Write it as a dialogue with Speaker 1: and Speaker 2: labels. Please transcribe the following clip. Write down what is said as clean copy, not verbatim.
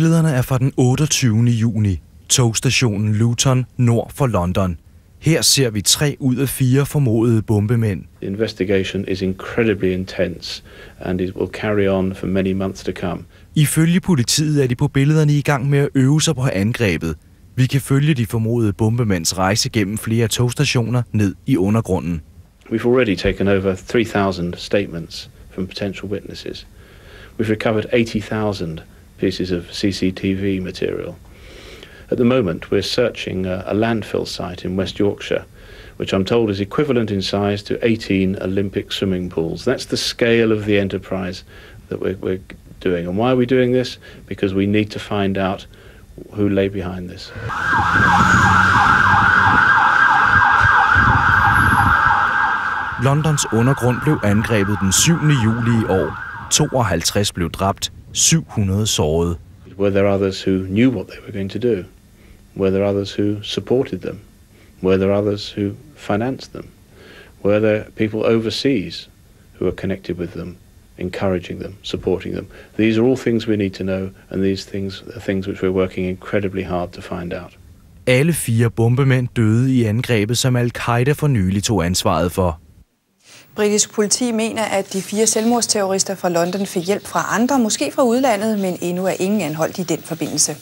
Speaker 1: Billederne er fra den 28. juni. Togstationen Luton nord for London. Her ser vi 3 ud af 4 formodede bombemænd.
Speaker 2: The investigation is incredibly intense and it will carry on for many months to come.
Speaker 1: Ifølge politiet er de på billederne i gang med at øve sig på angrebet. Vi kan følge de formodede bombemænds rejse gennem flere togstationer ned i undergrunden.
Speaker 2: We've already taken over 3,000 statements from potential witnesses. We've recovered 80,000 pieces of CCTV material. At the moment, we're searching a landfill site in West Yorkshire, which I'm told is equivalent in size to 18 Olympic swimming pools. That's the scale of the enterprise that we're doing. And why are we doing this? Because we need to find out who lay behind this.
Speaker 1: Londons undergrund blev angrebet den 7. juli i år. 52 blev dræbt, 700 såret.
Speaker 2: Were there others who knew what they were going to do? Were there others who supported them? Were there others who financed them? Were there people overseas who are connected with them, encouraging them, supporting them? These are all things we need to know, and these things are things which we're working incredibly hard to find out.
Speaker 1: Alle 4 bombemænd døde i angrebet, som Al-Qaida for nylig tog ansvaret for.
Speaker 3: Britisk politi mener, at de 4 selvmordsterrorister fra London fik hjælp fra andre, måske fra udlandet, men endnu er ingen anholdt i den forbindelse.